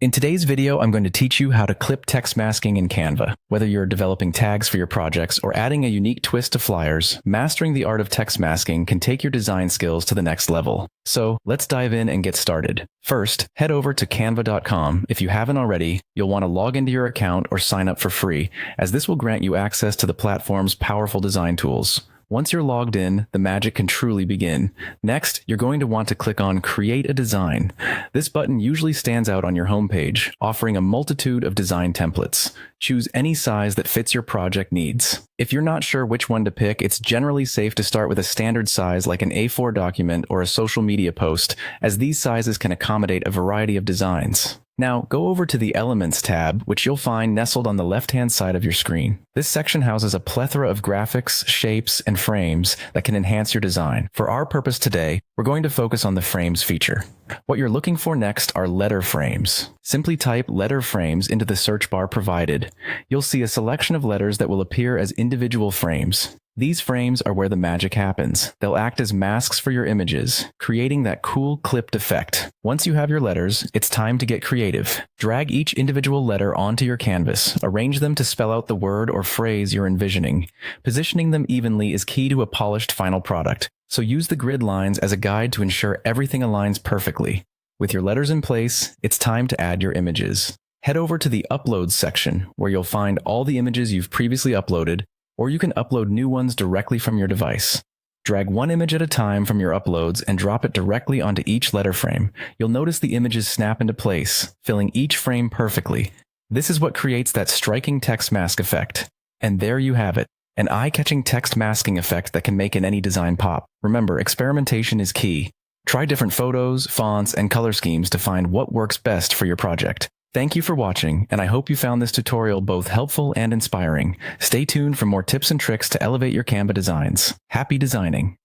In today's video, I'm going to teach you how to clip text masking in Canva. Whether you're developing tags for your projects or adding a unique twist to flyers, mastering the art of text masking can take your design skills to the next level. So let's dive in and get started. First, head over to canva.com. If you haven't already, you'll want to log into your account or sign up for free, as this will grant you access to the platform's powerful design tools. Once you're logged in, the magic can truly begin. Next, you're going to want to click on Create a Design. This button usually stands out on your homepage, offering a multitude of design templates. Choose any size that fits your project needs. If you're not sure which one to pick, it's generally safe to start with a standard size like an A4 document or a social media post, as these sizes can accommodate a variety of designs. Now, go over to the Elements tab, which you'll find nestled on the left-hand side of your screen. This section houses a plethora of graphics, shapes, and frames that can enhance your design. For our purpose today, we're going to focus on the Frames feature. What you're looking for next are letter frames. Simply type letter frames into the search bar provided. You'll see a selection of letters that will appear as individual frames. These frames are where the magic happens. They'll act as masks for your images, creating that cool clipped effect. Once you have your letters, it's time to get creative. Drag each individual letter onto your canvas. Arrange them to spell out the word or phrase you're envisioning. Positioning them evenly is key to a polished final product, so use the grid lines as a guide to ensure everything aligns perfectly. With your letters in place, it's time to add your images. Head over to the Uploads section, where you'll find all the images you've previously uploaded, or you can upload new ones directly from your device. Drag one image at a time from your uploads and drop it directly onto each letter frame. You'll notice the images snap into place, filling each frame perfectly. This is what creates that striking text mask effect. And there you have it, an eye-catching text masking effect that can make any design pop. Remember, experimentation is key. Try different photos, fonts, and color schemes to find what works best for your project. Thank you for watching, and I hope you found this tutorial both helpful and inspiring. Stay tuned for more tips and tricks to elevate your Canva designs. Happy designing!